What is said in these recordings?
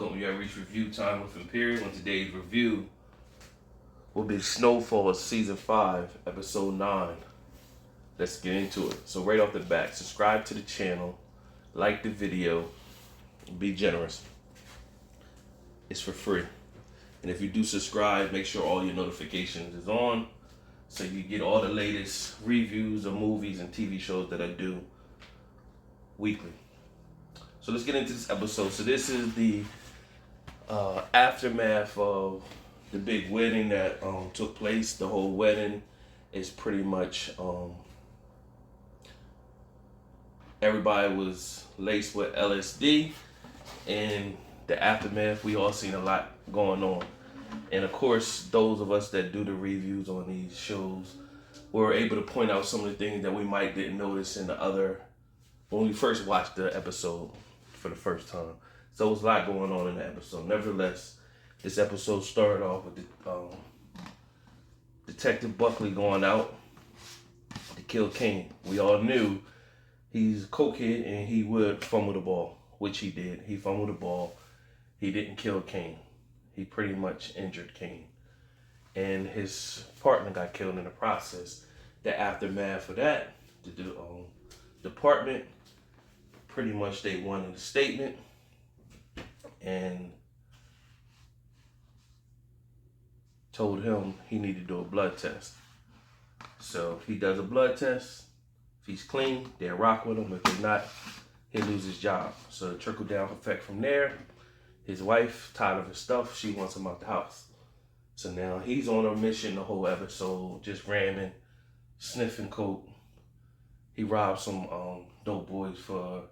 welcome. We have reached review time with Imperial, and today's review will be Snowfall Season 5, Episode 9. Let's get into it. So right off the bat, subscribe to the channel, like the video, be generous. It's for free. And if you do subscribe, make sure all your notifications is on so you get all the latest reviews of movies and TV shows that I do weekly. So let's get into this episode. So this is the aftermath of the big wedding that took place. The whole wedding is pretty much everybody was laced with LSD, and the aftermath, we all seen a lot going on. And of course, those of us that do the reviews on these shows were able to point out some of the things that we might didn't notice in the other when we first watched the episode for the first time. So there was a lot going on in the episode. Nevertheless, this episode started off with the, Detective Buckley going out to kill Kane. We all knew he's a cokehead and he would fumble the ball, which he did. He fumbled the ball. He didn't kill Kane. He pretty much injured Kane. And his partner got killed in the process. The aftermath of that, the department, pretty much they wanted a statement and told him he needed to do a blood test. So if he does a blood test, if he's clean, they'll rock with him. If they're not, he'll lose his job. So the trickle down effect from there. His wife, tired of his stuff, she wants him out the house. So now he's on a mission the whole episode, just ramming, sniffing coke. He robbed some dope boys for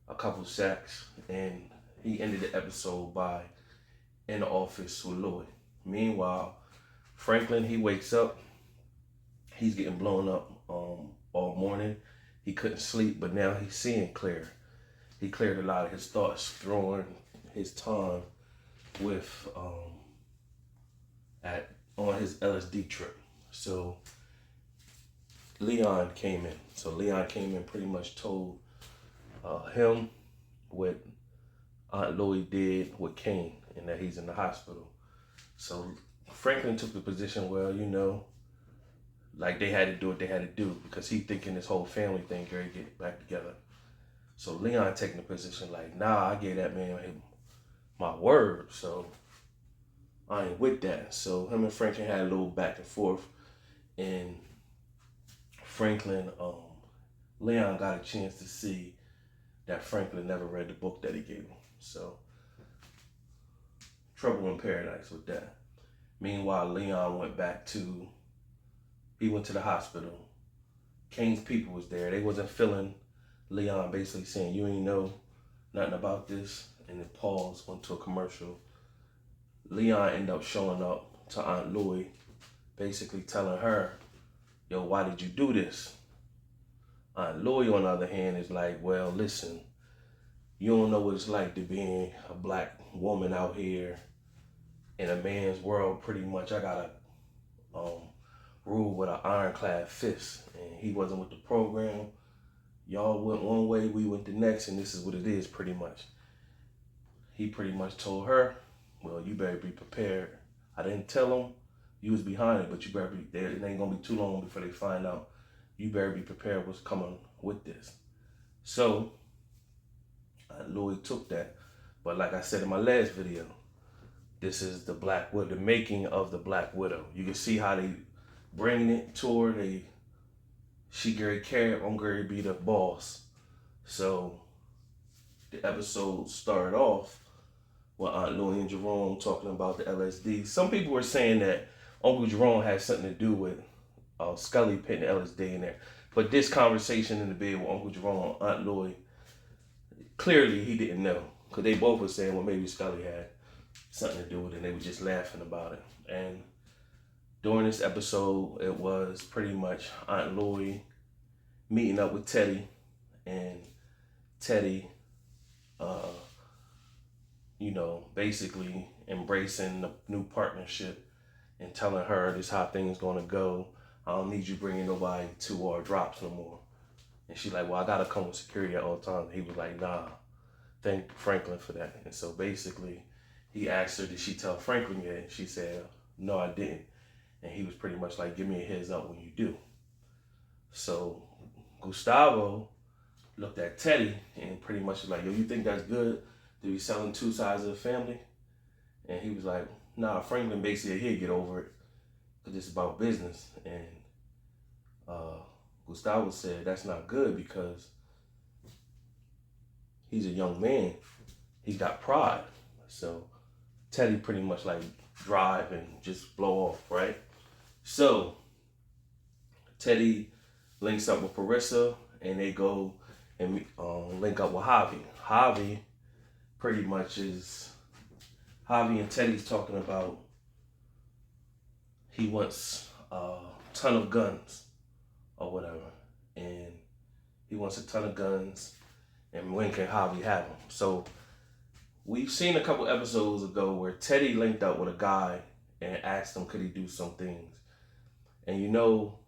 a couple sacks, and he ended the episode by in the office with Lloyd. Meanwhile, Franklin, he wakes up. He's getting blown up all morning. He couldn't sleep, but now he's seeing clear. He cleared a lot of his thoughts, throwing his time with on his LSD trip. So Leon came in. So Leon came in, pretty much told him what Aunt Lloyd did with Kane and that he's in the hospital. So Franklin took the position, well, you know, like they had to do what they had to do because he thinking this whole family thing gonna get back together. So Leon taking the position like, nah, I gave that man my word, so I ain't with that. So him and Franklin had a little back and forth, and Franklin, Leon got a chance to see that Franklin never read the book that he gave him. So trouble in paradise with that. Meanwhile, Leon went to the hospital. Kane's people was there. They wasn't feeling Leon, basically saying, you ain't know nothing about this. And then pause, went to a commercial. Leon ended up showing up to Aunt Lloyd, basically telling her, yo, why did you do this? Aunt Lloyd, on the other hand, is like, well, listen, you don't know what it's like to be a black woman out here in a man's world. Pretty much, I gotta rule with an ironclad fist. And he wasn't with the program. Y'all went one way, we went the next, and this is what it is, pretty much. He pretty much told her, well, you better be prepared. I didn't tell him you was behind it, but you better be there. It ain't gonna be too long before they find out. You better be prepared what's coming with this. So Lloyd took that. But like I said in my last video, this is the Black Widow, the making of the Black Widow. You can see how they bringing it to her. She Gary Carrot, I'm Gary be the boss. So the episode started off with Aunt Louie and Jerome talking about the LSD. Some people were saying that Uncle Jerome had something to do with Scully putting the LSD in there. But this conversation in the bed with Uncle Jerome and Aunt Louie, clearly he didn't know. Because they both were saying, well, maybe Scully had something to do with it, and they were just laughing about it. And during this episode, it was pretty much Aunt Louie meeting up with Teddy, and Teddy, basically embracing the new partnership and telling her this how things gonna go. I don't need you bringing nobody to our drops no more. And she's like, well, I gotta come with security at all times. He was like, nah, thank Franklin for that. And so basically, he asked her, did she tell Franklin yet? And she said, no, I didn't. And he was pretty much like, give me a heads up when you do. So Gustavo looked at Teddy and pretty much was like, yo, you think that's good to be selling two sides of the family? And he was like, nah, Franklin basically, he'll get over it because it's about business. And Gustavo said, that's not good because he's a young man. He's got pride. So Teddy pretty much like drive and just blow off, right? So Teddy links up with Parissa and they go and link up with Javi. Javi pretty much is, Javi and Teddy's talking about he wants a ton of guns or whatever. And he wants a ton of guns and when can Javi have them? So we've seen a couple episodes ago where Teddy linked up with a guy and asked him could he do some things. And you know,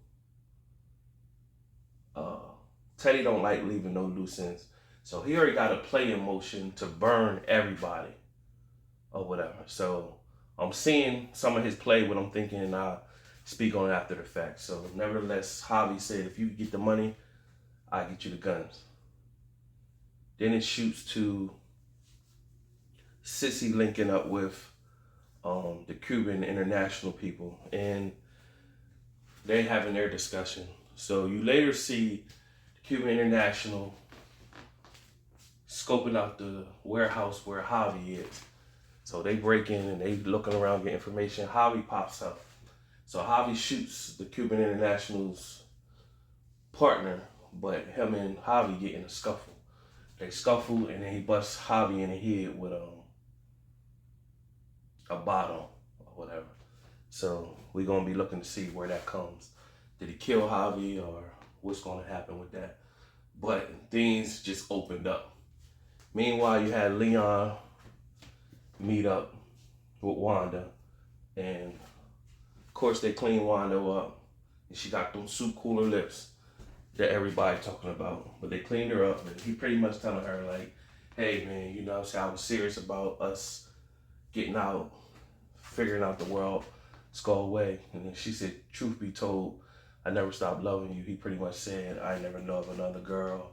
Teddy don't like leaving no loose ends. So he already got a play in motion to burn everybody or whatever. So I'm seeing some of his play, what I'm thinking, and I'll speak on it after the fact. So nevertheless, Javi said, if you get the money, I'll get you the guns. Then it shoots to Sissy linking up with the Cuban international people, and they having their discussion. So you later see the Cuban international scoping out the warehouse where Javi is. So they break in and they looking around, get information. Javi pops up. So Javi shoots the Cuban international's partner, but him and Javi get in a scuffle. They scuffle and then he busts Javi in the head with a bottle or whatever. So we're gonna be looking to see where that comes. Did he kill Javi or what's gonna happen with that? But things just opened up. Meanwhile, you had Leon meet up with Wanda, and of course they clean Wanda up, and she got them soup cooler lips that everybody talking about. But they cleaned her up, and he pretty much telling her like, hey man, you know what I'm saying, I was serious about us getting out, figuring out the world, let's go away. And then she said, truth be told, I never stopped loving you. He pretty much said, I never know of another girl.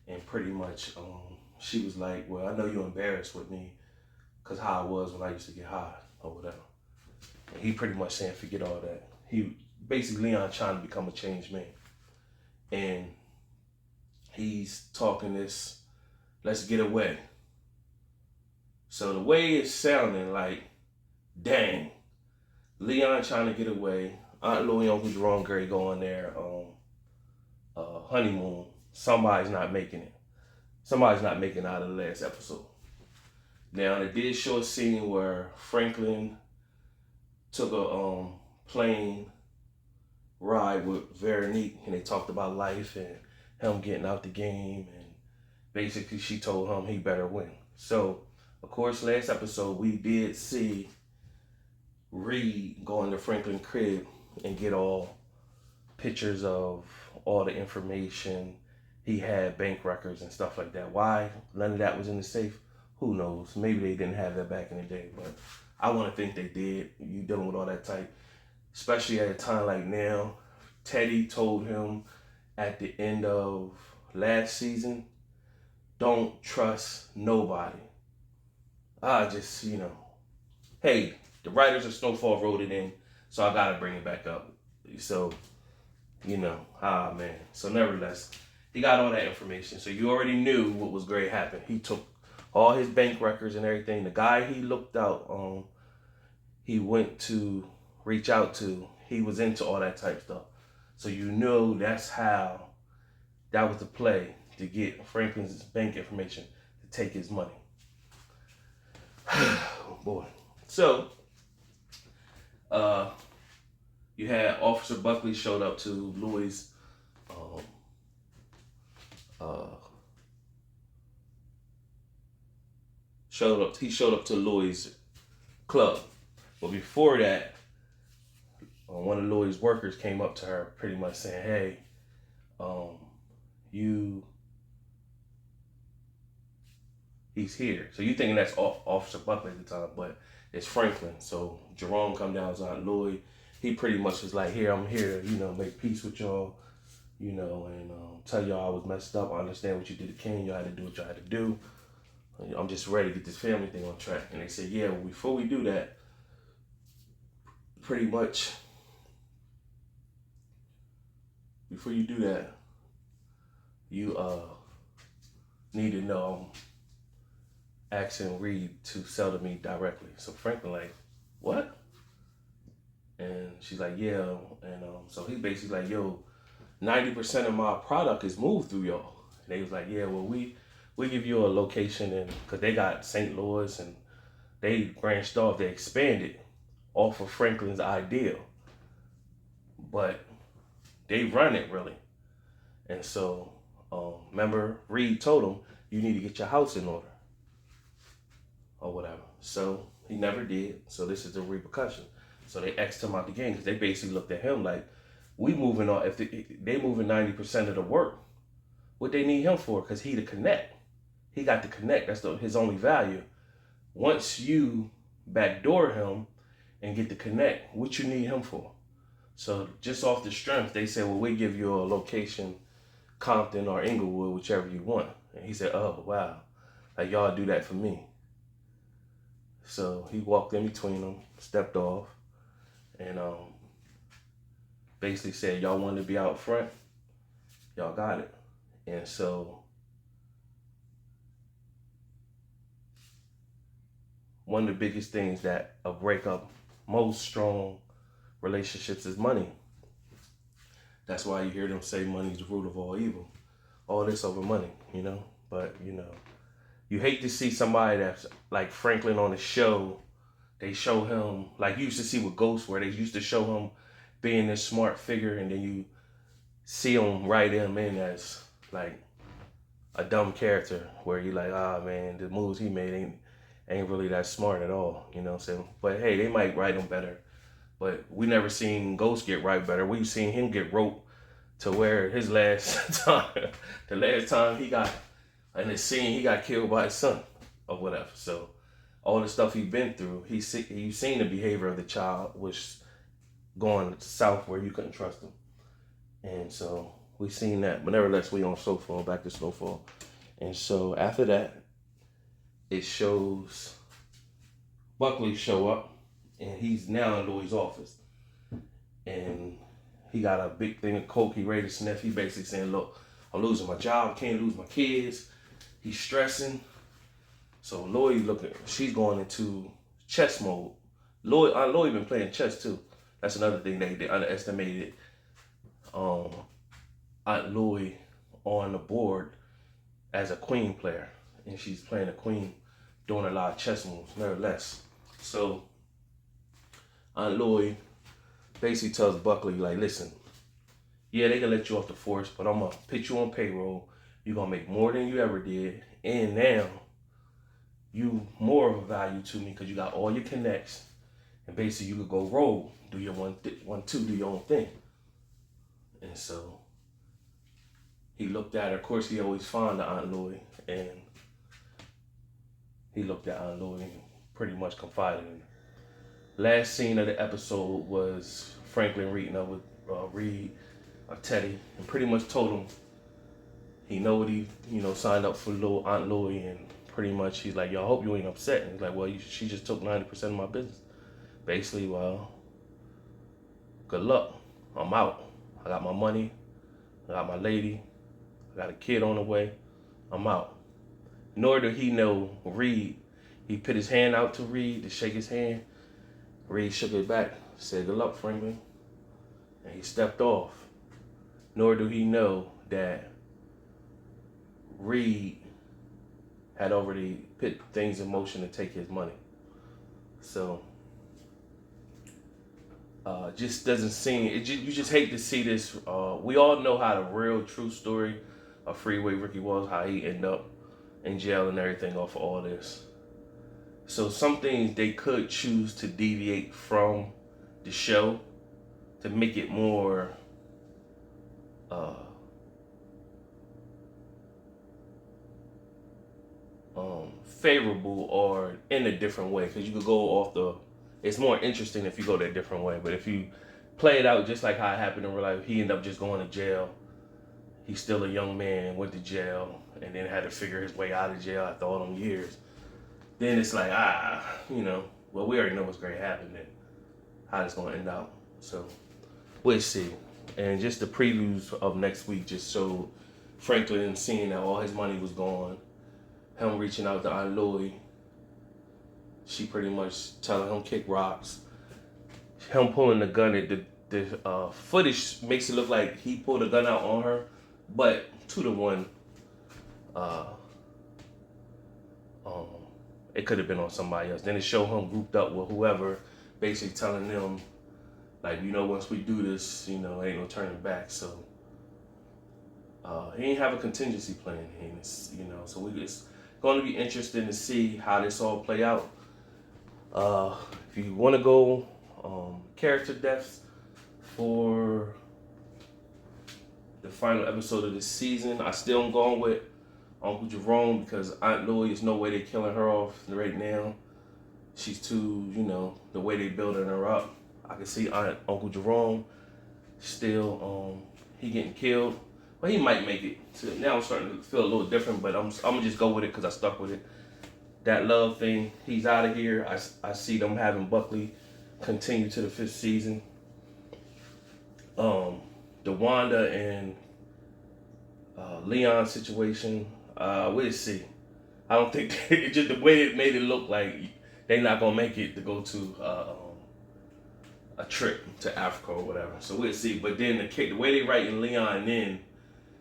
And pretty much she was like, well, I know you're embarrassed with me because how I was when I used to get high or whatever. And he pretty much saying, forget all that. He basically, Leon trying to become a changed man. And he's talking this, let's get away. So the way it's sounding like, dang, Leon trying to get away. Aunt Leon, who's wrong, Gary, going there honeymoon. Somebody's not making it. Somebody's not making it out of the last episode. Now, they did show a scene where Franklin took a plane ride with Veronique, and they talked about life and him getting out the game, and basically she told him he better win. So, of course, last episode we did see Reed go into Franklin crib and get all pictures of all the information. He had bank records and stuff like that. Why none of that was in the safe? Who knows? Maybe they didn't have that back in the day, but I want to think they did. You dealing with all that type, especially at a time like now. Teddy told him at the end of last season, don't trust nobody. I just, hey, the writers of Snowfall wrote it in, so I gotta bring it back up. So, man. So nevertheless, he got all that information. So you already knew what was going to happen. He took all his bank records and everything. The guy he looked out, he went to reach out to, he was into all that type stuff. So you know that's how, that was the play to get Franklin's bank information to take his money. Oh boy. So, you had Officer Buckley showed up to Louis' he showed up to Louis' club. But before that, one of Louis' workers came up to her pretty much saying, hey, you he's here. So you thinking that's Officer Buckley at the time, but it's Franklin. So Jerome come down to Aunt Lloyd. He pretty much was like, here, I'm here to, make peace with y'all, and tell y'all I was messed up. I understand what you did to Ken. Y'all had to do what y'all had to do. I'm just ready to get this family thing on track. And they said, yeah, well, before we do that, pretty much, before you do that, you need to know I'm asking Reed to sell to me directly. So Franklin like, what? And she's like, yeah. And so he basically like, yo, 90% of my product is moved through y'all. And they was like, yeah, well, we give you a location, and because they got St. Louis and they branched off, they expanded off of Franklin's idea. But they run it really. And so, remember, Reed told him, you need to get your house in order or whatever. So he never did. So this is the repercussion. So they X'd him out the game because they basically looked at him like, we moving on. If they moving 90% of the work, what they need him for? Because he the connect. He got to connect. That's his only value. Once you backdoor him and get the connect, what you need him for? So just off the strength, they said, well, we give you a location, Compton or Inglewood, whichever you want. And he said, oh, wow. Like, y'all do that for me. So he walked in between them, stepped off, and basically said, y'all want to be out front? Y'all got it. And so one of the biggest things that break up most strong relationships is money. That's why you hear them say money's the root of all evil. All this over money, But, you hate to see somebody that's like Franklin on the show. They show him, like you used to see with Ghost, where they used to show him being this smart figure, and then you see him write him in as like a dumb character, where you like, man, the moves he made ain't really that smart at all, what I'm saying? But hey, they might write him better. But we never seen Ghost get right better. We've seen him get roped to where his last time, the last time he got in the scene, he got killed by his son or whatever. So all the stuff he's been through, you've seen the behavior of the child was going south where you couldn't trust him. And so we've seen that. But nevertheless, we on Snowfall, back to Snowfall. And so after that, it shows Buckley show up, and he's now in Louis' office. And he got a big thing of coke he ready to sniff. He basically saying, look, I'm losing my job, can't lose my kids. He's stressing. So Lloyd she's going into chess mode. Lloyd been playing chess too. That's another thing they underestimated. Aunt Lloyd on the board as a queen player, and she's playing a queen, doing a lot of chess moves, nevertheless. So Aunt Lloyd basically tells Buckley, like, listen, yeah, they can let you off the force, but I'm gonna put you on payroll. You're gonna make more than you ever did, and now you more of a value to me because you got all your connects, and basically you could go roll, do your do your own thing. And so he looked at her. Of course, he always fond of Aunt Lloyd, and he looked at Aunt Lloyd and pretty much confided in her. Last scene of the episode was Franklin reading up with Reed or Teddy, and pretty much told him he know what he signed up for little Aunt Lloyd, and pretty much he's like, yo, I hope you ain't upset. And he's like, well, she just took 90% of my business. Basically, well, good luck. I'm out. I got my money. I got my lady. I got a kid on the way. I'm out. Nor did he know Reed. He put his hand out to Reed to shake his hand. Reed shook it back, said, good luck, Franklin. And he stepped off. Nor do he know that Reed had already put things in motion to take his money. So, just doesn't seem, you just hate to see this. We all know how the real true story of Freeway Ricky was, how he ended up in jail and everything off of all this. So some things they could choose to deviate from the show to make it more favorable or in a different way, because you could go off the. It's more interesting if you go that different way. But if you play it out just like how it happened in real life, he ended up just going to jail. He's still a young man, went to jail, and then had to figure his way out of jail after all them years. Then it's like, well, we already know what's going to happen and how it's going to end out. So we'll see. And just the previews of next week just showed Franklin seeing that all his money was gone. Him reaching out to Aunt Louie. She pretty much telling him kick rocks. Him pulling the gun. The footage makes it look like he pulled a gun out on her, but 2-1. It could have been on somebody else. Then it showed him grouped up with whoever, basically telling them, like, once we do this, ain't no turning back. So he ain't have a contingency plan. So it's going to be interesting to see how this all play out. If you want to go character deaths for the final episode of this season, I still am going with Uncle Jerome, because Aunt Louie, there's no way they're killing her off right now. She's too, the way they building her up. I can see Uncle Jerome still, he getting killed. But he might make it. So now I'm starting to feel a little different, but I'm going to just go with it because I stuck with it. That love thing, he's out of here. I see them having Buckley continue to the 5th season. The Wanda and Leon situation, we'll see. I don't think just the way it made it look like they're not gonna make it to go to a trip to Africa or whatever. So we'll see. But then the way they writing Leon in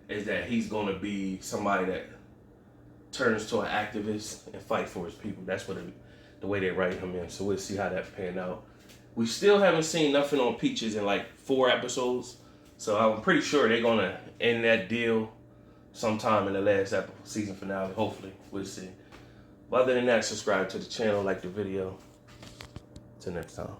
is that he's gonna be somebody that turns to an activist and fight for his people. That's what the way they write him in. So we'll see how that pan out. We still haven't seen nothing on Peaches in like 4 episodes. So I'm pretty sure they're gonna end that deal sometime in the last season finale. Hopefully, we'll see. But other than that, subscribe to the channel, like the video. Till next time.